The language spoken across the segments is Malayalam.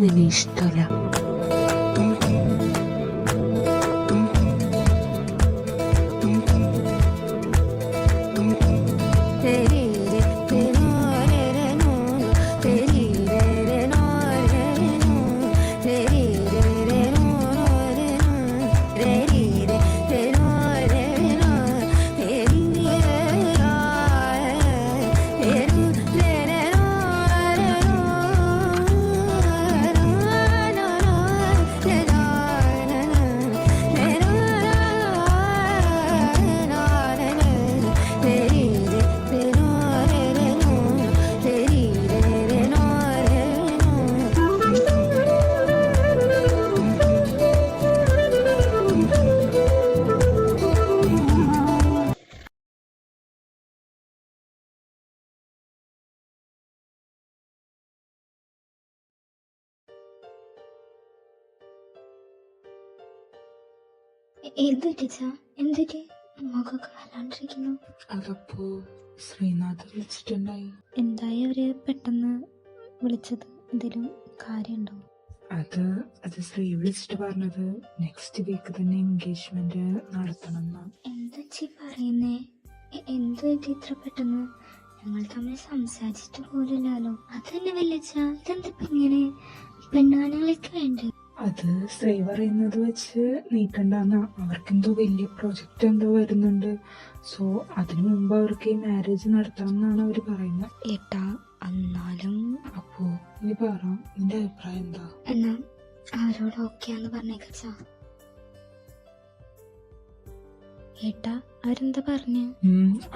നിന്നെ ഇഷ്ടമല്ല. എന്തൊക്കെ മുഖമൊക്കെ വല്ലാണ്ടിരിക്കുന്നു. അതപ്പോ ശ്രീനാഥ് വിളിച്ചിട്ടുണ്ടായി. എന്തായി അവര് പെട്ടെന്ന് വിളിച്ചത്? എന്തെങ്കിലും കാര്യമുണ്ടോ? അത് ശ്രീ വിളിച്ചിട്ട് പറഞ്ഞത് നെക്സ്റ്റ് വീക്ക് തന്നെ എൻഗേജ്മെന്റ് നടത്തണം. എന്താ പറയുന്നേ? എന്ത് ഇത്ര പെട്ടെന്ന്? ഞങ്ങൾ തമ്മിൽ സംസാരിച്ചിട്ട് പോലില്ലല്ലോ. അതന്നെ വല്യച്ഛ, ഇതെന്താ ഇങ്ങനെ? പെണ്ണുകാണുകളൊക്കെ വേണ്ടേ? അത് ശ്രീ പറയുന്നത് വെച്ച് നീക്കണ്ടെന്ന. അവർക്കെന്തോ വലിയ പ്രൊജക്റ്റ് എന്തോ വരുന്നുണ്ട്. സോ അതിനു മുമ്പ് അവർക്ക് ഈ മാരേജ് നടത്തണം എന്നാണ് അവര് പറയുന്നത്. ഏട്ടാ എന്നാലും അപ്പോ നീ പറ, നിന്റെ അഭിപ്രായം എന്താ? എന്നാ അവരോട് ഓക്കെയാന്ന് പറഞ്ഞേക്കച്ച. ഏട്ടാ അവരെന്താ പറഞ്ഞു?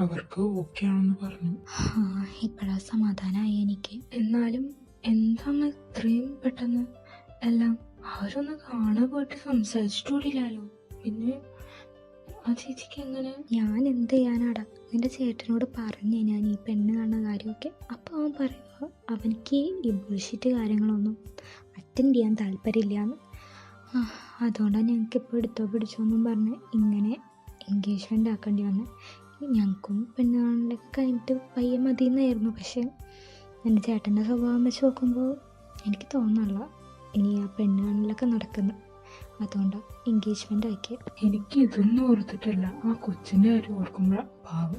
അവർക്ക് ഓക്കെ ആണെന്ന് പറഞ്ഞു. ഇപ്പഴാ സമാധാനായി എനിക്ക്. എന്നാലും എന്താണ് ഇത്രയും പെട്ടെന്ന് എല്ലാം? അവരൊന്ന് കാണാൻ പോയിട്ട് സംസാരിച്ചിട്ടില്ലല്ലോ. പിന്നെ ആ ചേച്ചിക്ക് എങ്ങനെ? ഞാൻ എന്ത് ചെയ്യാനാടാ? നിന്റെ ചേട്ടനോട് പറഞ്ഞേ ഞാൻ ഈ പെണ്ണ് കാണുന്ന കാര്യമൊക്കെ. അപ്പൊ അവൻ പറയുക അവനിക്ക് ഈ ബുൾഷിറ്റ് കാര്യങ്ങളൊന്നും അറ്റൻഡ് ചെയ്യാൻ താല്പര്യമില്ലാന്ന്. അതുകൊണ്ടാണ് ഞങ്ങൾക്ക് ഇപ്പോൾ എടുത്തോ പിടിച്ചോന്നും പറഞ്ഞ് ഇങ്ങനെ എൻഗേജ്മെന്റ് ആക്കേണ്ടി വന്ന്. ഞങ്ങൾക്കും പെണ്ണ് കാണലൊക്കെ കഴിഞ്ഞിട്ട് പയ്യെ മതിയെന്നായിരുന്നു. പക്ഷെ എൻ്റെ ചേട്ടൻ്റെ സ്വഭാവം വെച്ച് നോക്കുമ്പോൾ എനിക്ക് തോന്നുന്നില്ല ഇനി ആ പെണ്ണ് കാണലൊക്കെ നടക്കുന്നു. അതുകൊണ്ടാണ് എൻഗേജ്മെന്റ് ആക്കിയ. എനിക്ക് ഇതൊന്നും ഓർത്തിട്ടില്ല. ആ കൊച്ചിന്റെ കാര്യം ഓർക്കുമ്പോഴാ പാവം.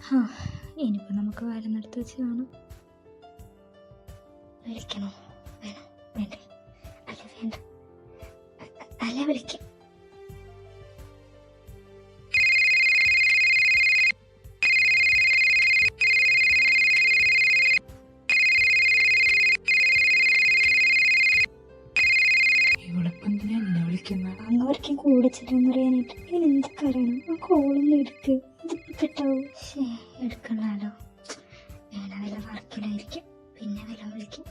ഇനിയിപ്പോൾ നമുക്ക് വരുന്നിടത്ത് വെച്ച് കാണാം. വിളിക്കണോ? വേണോ? വേണ്ടേ? അല്ല വേണ്ട. അല്ല വിളിക്കാം. അങ്ങവർക്കും കൂടെ ചെല്ലെന്നറിയാനായിട്ട് ഇനി എന്തൊക്കെ അറിയണം? ആ കോളൊന്നും എടുക്ക്. ഇതിപ്പോ കിട്ടാവൂ? എടുക്കണല്ലോ. വേണ വില വർക്കിലായിരിക്കും. പിന്നെ വില വിളിക്കും.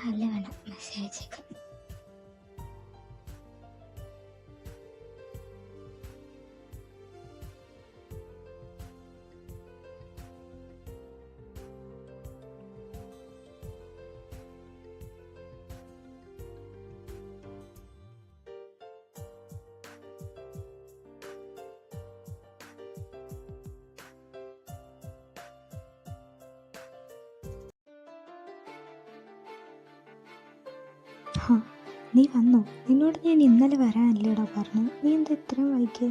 അല്ല വേണ്ട, മെസ്സേജ് അയച്ചേക്കാം. നീ വന്നോ? നിന്നോട് ഞാൻ ഇന്നലെ വരാനല്ലേടാ പറഞ്ഞു. നീ എന്താ ഇത്രയും വൈകിയ?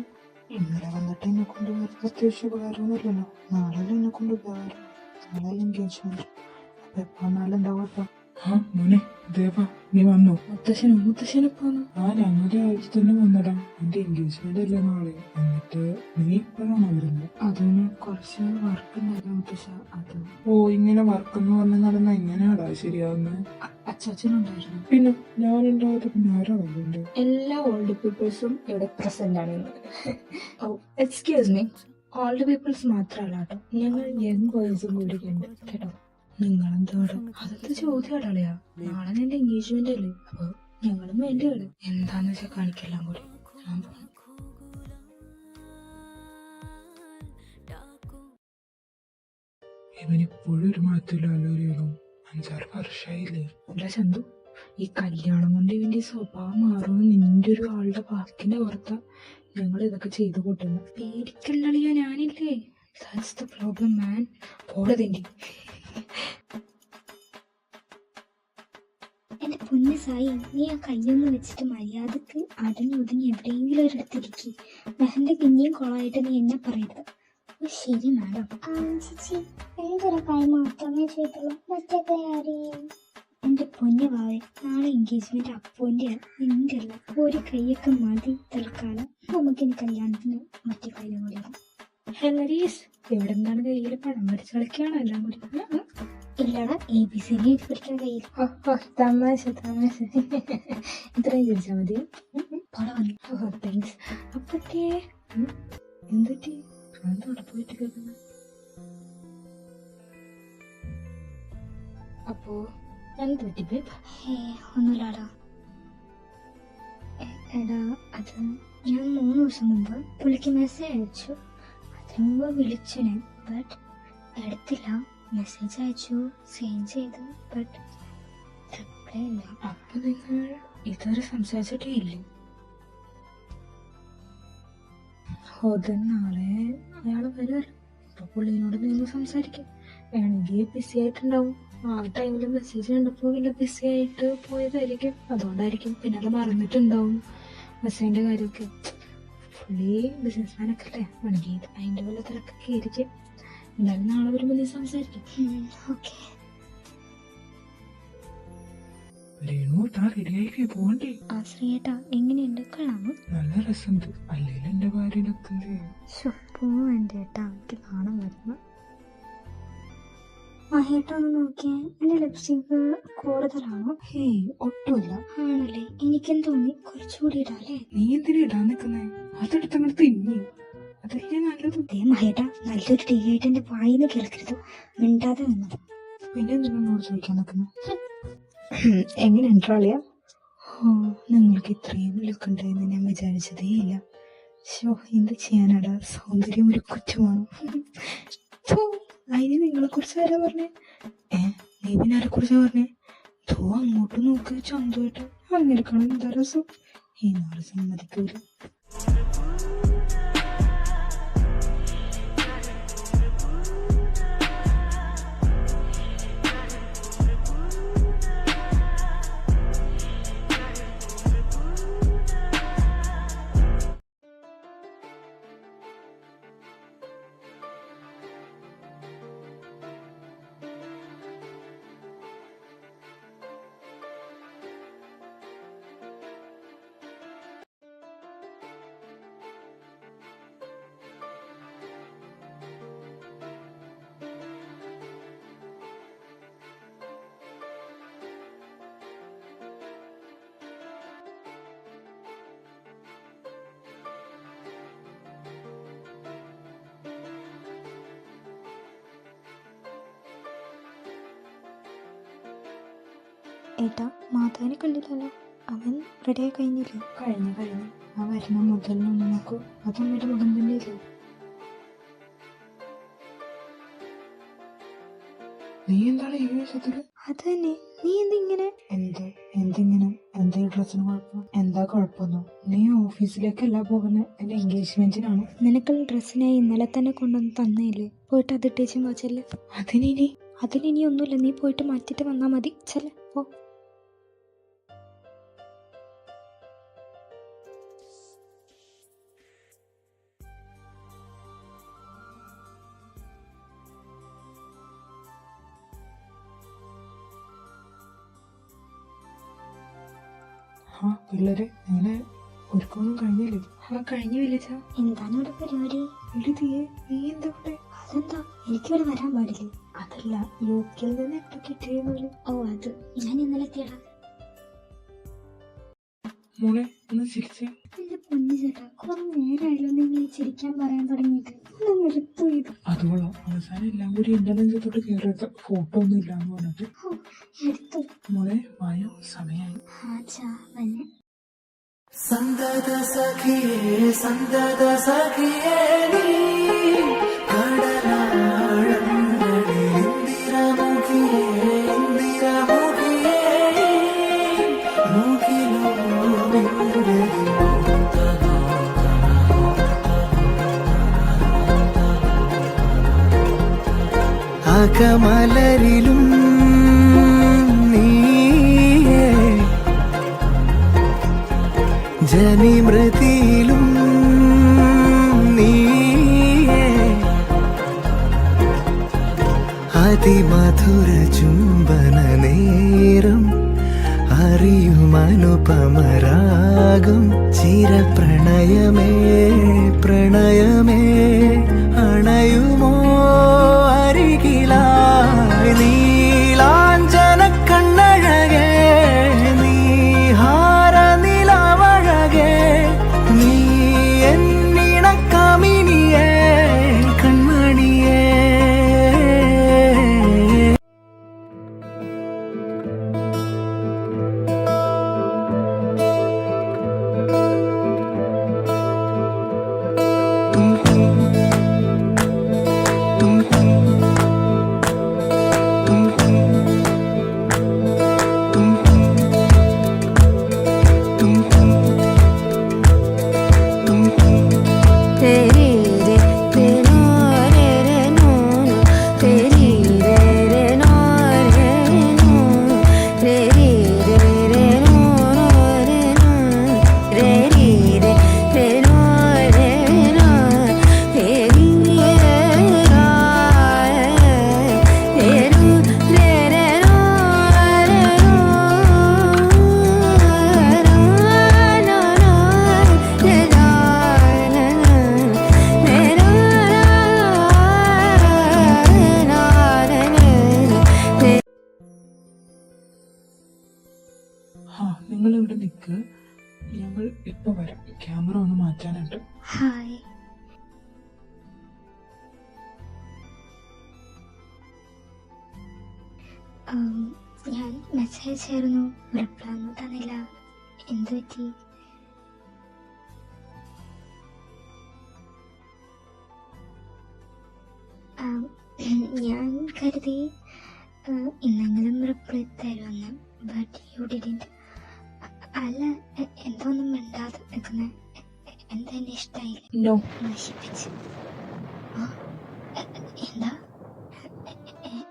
ഇന്നലെ വന്നിട്ട് എന്നെ കൊണ്ട് പ്രത്യേകിച്ച് ഉപകാരമൊന്നുമില്ലല്ലോ. നാളെ എന്നെ കൊണ്ട് ഉപകാരം. നാളെ എൻഗേജ്മെന്റ്. അപ്പൊ എപ്പോ നാളെ ഉണ്ടാവും? മോനെ ദേവ, നീ വന്നോ? മുത്തശ്ശനെ പോന്നു. ഞങ്ങൾ രാവിലെ തന്നെ വന്നടാ. എന്റെ എൻഗേജ്മെന്റ് അല്ലേ നാളെ. എന്നിട്ട് നീ ഇപ്പോഴാണോ വരുന്നത്? അതിന് കുറച്ച് വർക്ക് ഉണ്ടായിരുന്നു മുത്തശ്ശ. അത് ഇങ്ങനെ വർക്ക് എന്ന് പറഞ്ഞ് നടന്ന എങ്ങനെയാടാ ശരിയാവുന്നത്? അച്ചാച്ചനുണ്ടായിരുന്നു. പിന്നെ ഞാനുണ്ടാവാതെ പിന്നെ ആരാ വന്നിട്ടുണ്ട്? എല്ലാ ഓൾഡ് പീപ്പിൾസും ഇവിടെ പ്രസന്റ് ആണ്. എക്സ്ക്യൂസ് മീ, ഓൾഡ് പീപ്പിൾസ് മാത്രമല്ല കേട്ടോ, ഞങ്ങൾ യങ് ബോയ്സും കൂടി ഉണ്ട് കേട്ടോ. നിങ്ങളെന്തോടെ? അതൊക്കെ ചോദ്യമാടാളിയാ. നാളെ എന്റെ എൻഗേജ്മെന്റ് അല്ലേ. അപ്പൊ ഞങ്ങളും വേണ്ടിയാണ്. എന്താന്ന് വെച്ചാൽ കാണിക്കെല്ലാം കൂടി. ഞാൻ പോണം. ഇവനിപ്പോഴും ഒരു മാറ്റമില്ലല്ലോ. 5-6 വർഷമായില്ലേ. അല്ല ചന്തു, ഈ കല്യാണം കൊണ്ട് ഇവന്റെ സ്വഭാവം മാറുമെന്ന് നിന്റെ ഒരു ആളുടെ വാക്കിന്റെ പുറത്താ ഞങ്ങൾ ഇതൊക്കെ ചെയ്തു കൂട്ടുന്നു. പേടിക്കണ്ടളിയോ, ഞാനില്ലേ. That's the problem, man. എന്റെ പൊന്നു സായി, നീ ആ കയ്യൊന്ന് വെച്ചിട്ട് മര്യാദക്ക് അടഞ്ഞൊതുങ്ങി എവിടെയെങ്കിലും ഒരിടത്തിരിക്കും. മെഹന്റെ പിന്നെയും കൊളായിട്ട് നീ എന്നെ പറയരുത്. ഓ ശരി മാഡം. ചേച്ചി എന്തൊരു കൈ മാത്രമേ ചെയ്തുള്ളൂ, മറ്റേ കൈ ആരെയും. എന്റെ പൊന്നു വാവേ, നാളെ എൻഗേജ്മെന്റ് അപ്പോന്റെ എന്റെ അല്ല. ഒരു കൈയൊക്കെ മതി തൽക്കാലം. നമുക്കിനി കല്യാണത്തിന് മറ്റേ കൈയും കൂടി ഇടാം. ഹെലരീസ്, ഇവിടെ നിന്നാണ് കയ്യിൽ പണം വരച്ച് കളിക്കുകയാണോ എല്ലാം കൂടി? ഇല്ലടാ, ABC പഠിക്കാൻ കഴിയില്ല. തമാശ തമാശ. ഇത്രയും ചോദിച്ചാൽ മതി. താങ്ക്സ്. അപ്പൊക്കെ എന്തൊക്കെ അവിടെ പോയിട്ട് കേൾക്കുന്നത്? അപ്പോ എന്ത് പറ്റി ബേബ്? ഒന്നുമില്ലാടാ. എടാ, അത് ഞാൻ 3 ദിവസം മുമ്പ് പുള്ളിക്ക് മെസ്സേജ് അയച്ചു. അതിനു മുമ്പ് വിളിച്ചു ഞാൻ, ബട്ട് എടുത്തില്ല. മെസ്സേജ് അയച്ചു, സെൻഡ് ചെയ്തു, ബട്ട് റിപ്ലൈ ഇല്ല. അപ്പൊ നിങ്ങൾ ഇതുവരെ സംസാരിച്ചിട്ടേ ഇല്ലേ? നാളെ അയാള് വരുമല്ലോ. അപ്പൊ പുള്ളിനോട് നിന്ന് സംസാരിക്കാം. വേണമെങ്കിൽ ബിസി ആയിട്ടുണ്ടാവും. ആ ടൈമില് മെസ്സേജ് കണ്ടപ്പോ പിന്നെ ബിസി ആയിട്ട് പോയതായിരിക്കും. അതുകൊണ്ടായിരിക്കും. പിന്നെ അത് മറന്നിട്ടുണ്ടാവും മെസ്സേജിന്റെ കാര്യമൊക്കെ. പുള്ളി ബിസിനസ്മാനൊക്കെ അല്ലേ, വേണമെങ്കിൽ അതിന്റെ വല്ല തിരക്കൊക്കെ ആയിരിക്കും. എന്തായാലും നാളെ വരുമ്പോ നീ സംസാരിക്കും. ഓക്കെ. രേണു, താ റെഡിയായി പോകണ്ടേ? ശ്രീയേട്ടാ, എങ്ങനെയുണ്ട്? കാണാമോ? നല്ല രസമുണ്ട്. അല്ലെങ്കിൽ എന്റെ ഭാര്യനൊക്കെ പോവേണ്ട ഏട്ടാ, എനിക്ക് നാണം വരുന്നു. മഹേട്ട ഒന്ന് നോക്കിയേ, എന്റെ ലിപ്സ്റ്റിക് കൂടുതലാണോ? ഹേയ്, ഒട്ടുമില്ല. ആണല്ലേ? എനിക്കും തോന്നി കുറച്ചുകൂടി ഇടാല്ലേ. നീ എന്തിനാ ഇടാൻ നിക്കുന്നേ? അതെടുത്തങ്ങനെ തിന്നി. അതല്ലേ നല്ലത്. മഹേട്ട, നല്ലൊരു ടീ ആയിട്ട് എന്റെ വായിന്ന് കേൾക്കരുത്. മിണ്ടാതെ നിന്നത്. പിന്നെ നിങ്ങളോട് ചോദിക്കാൻ നിൽക്കുന്നു. എങ്ങനെ എൻട്രാളിയാ? നിങ്ങൾക്ക് ഇത്രയും ലുക്കുണ്ടായെന്ന് ഞാൻ വിചാരിച്ചതേ ഇല്ല. എന്ത് ചെയ്യാനാടാ, സൗന്ദര്യം ഒരു കുറ്റമാണ്. അതിന് നിങ്ങളെ കുറിച്ച് ആരാ പറഞ്ഞേ? നീ പിന്നെ ആരെ കുറിച്ചാ പറഞ്ഞേ? അങ്ങോട്ട് നോക്ക്, ചന്തുമായിട്ട് അങ്ങനെ കാണാൻ എന്താ രസം. ഈ നാളെ സമ്മതിക്കൂല. ഏട്ടാ, മാധവനെ കണ്ടില്ലല്ലോ. അവൻ റെഡിയായി കഴിഞ്ഞില്ലേ? കഴിഞ്ഞു. ആ വരുന്ന മുതലിനൊന്ന് നോക്കൂ. അതമ്മയുടെ മകൻ തന്നെയല്ലേ? നീ എന്താണ് ഈ വേഷത്തില്? അത് തന്നെ. നീ എന്തിങ്ങനെ? എന്തിങ്ങനെ? എന്താ ഈ ഡ്രസ്സിന് കുഴപ്പം? എന്താ കുഴപ്പമൊന്നും? നീ ഓഫീസിലേക്കല്ല പോകുന്നത്, എന്റെ എൻഗേജ്മെന്റിനാണ്. നിനക്കുള്ള ഡ്രസ്സിനായി ഇന്നലെ തന്നെ കൊണ്ടുവന്ന് തന്നേല്ലേ? പോയിട്ട് അത് ഇട്ടേച്ചും വാച്ചല്ലേ. അതിനിനി ഒന്നുമില്ല. നീ പോയിട്ട് മാറ്റിട്ട് വന്നാ മതി. ചെല്ലേ, പോ. പിള്ളേരെ, അങ്ങനെ ഒരുക്കൊന്നും കഴിഞ്ഞില്ലേ? കഴിഞ്ഞു വിളിച്ച. എന്താണ് ഇവിടെ പരിപാടി? നീ എന്താ ഇവിടെ? അതെന്താ, എനിക്കിവിടെ വരാൻ പാടില്ലേ? അതല്ല, UK നിന്ന് എപ്പോ കിട്ടിയെന്നല്ലേ? ഓ, അത് ഞാൻ ഇന്നലെ എത്തിയടാ. മോളെ, ഒന്ന് ചിരിച്ചേ. എന്റെ പൊന്നു ചേട്ടാ, കുറെ നേരമായല്ലോ നിങ്ങൾ ചിരിക്കാൻ പറയാൻ തുടങ്ങിയിട്ട്. ഒന്ന് നിർത്തൂ ഇത്. അതോളോ അവസാനം എല്ലാം കൂടി എന്റെ നെഞ്ചത്തോട്ട് കയറിയത്. ഫോട്ടോ ഒന്നും ഇല്ലാന്ന് പറഞ്ഞിട്ട്. എടുത്തു. മോളെ വായോ, സമയായി. സന്തത സഖിയേ നീ കടലാഴങ്ങളിൽ ഇന്ദിരമുഖിയേ മുഖിലോ അകമലരിലും നീയേ ജനിമൃതിയിലും നീയേ അതിമധുര ചുംബന നേരം അറിയുമനുപമരാഗം ചിരപ്രണയമേ പ്രണയമേ അണയുമോ അരികിലായി നീലാഞ്ജന കണ്ണഴകേ നീഹാര നിലവഴകേ നീ എന്നിണ കമിനിയേ കൺമണിയേ. നിങ്ങൾ ഇവിടെ നിൽക്ക്, ഞങ്ങൾ ഇപ്പൊ വരാം. ക്യാമറ ഒന്ന് മാറ്റാനുണ്ട്. ഹായ്. ഞാൻ മെസ്സേജ് അയച്ചായിരുന്നു, റിപ്ലൈ ഒന്നും തന്നില്ല. എന്ത് പറ്റി? ഞാൻ കരുതി ഇന്നെങ്കിലും റിപ്ലൈ തരുമെന്ന്. But you didn't. അല്ല, എന്തോന്നും മിണ്ടാതെ നിൽക്കുന്നത് എന്താ എന്നെ ഇഷ്ടമായില്ല. നശിപ്പിച്ച്. എന്താ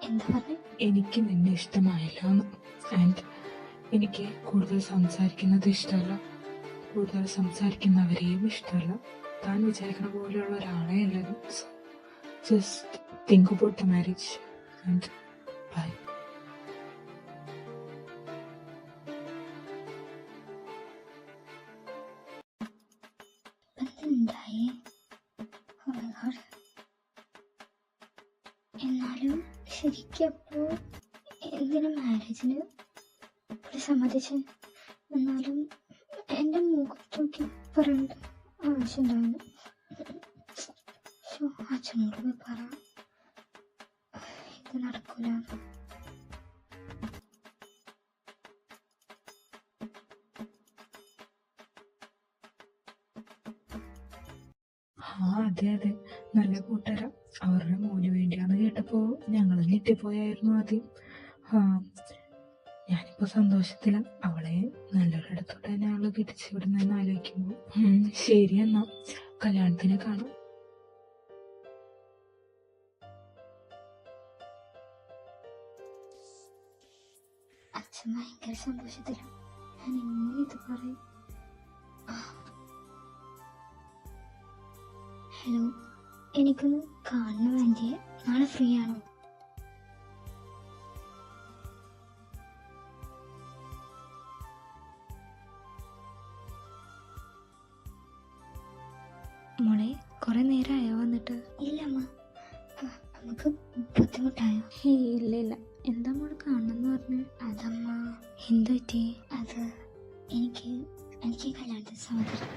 എന്താ പറഞ്ഞു? എനിക്ക് നിന്നെ ഇഷ്ടമായില്ല. ആൻഡ് എനിക്ക് കൂടുതൽ സംസാരിക്കുന്നത് ഇഷ്ടമല്ല, കൂടുതൽ സംസാരിക്കുന്നവരെയും ഇഷ്ടമല്ല. താൻ വിചാരിക്കുന്ന പോലെയുള്ള ഒരാളെ അല്ലത്. Just think about the marriage and bye. എന്തായി? എന്നാലും ശരിക്കപ്പോ എന്തിനു മാരേജിന് സമ്മതിച്ച്? എന്നാലും എൻ്റെ മുഖത്തൊക്കെ പറയേണ്ട ആവശ്യമുണ്ടായിരുന്നു. അച്ഛനോട് പോയി പറ, ഇത് നടക്കൂല. അതെ അതെ, നല്ല കൂട്ടുകാരാ. അവരുടെ മോന് വേണ്ടിയാന്ന് കേട്ടപ്പോ ഞങ്ങൾ ഞെട്ടിപ്പോയായിരുന്നു ആദ്യം. ഞാനിപ്പോ സന്തോഷത്തില. അവളെ നല്ലൊരിടത്തോട്ട് തന്നെ അവള് തിരിച്ചുവിടുന്നെന്ന് ആലോചിക്കുമ്പോ. ശരി, എന്നാ കല്യാണത്തിന് കാണാം. അച്ഛൻ ഭയങ്കര സന്തോഷത്തിലാണ്. ഞാൻ എങ്ങനെ ഇത് പറയും? ഹലോ, എനിക്കൊന്ന് കാണണം ആൻറ്റിയെ. നാളെ ഫ്രീ ആണോ? മോളെ, കുറെ നേരമായോ വന്നിട്ട്? ഇല്ല അമ്മ, നമുക്ക് ബുദ്ധിമുട്ടായോ? ഇല്ല ഇല്ല. എന്താ മോള് കാണണമെന്ന് പറഞ്ഞു? അതമ്മ. എന്ത് പറ്റി? അത് എനിക്ക് കല്യാണത്തിന് സമ്മതിച്ചു.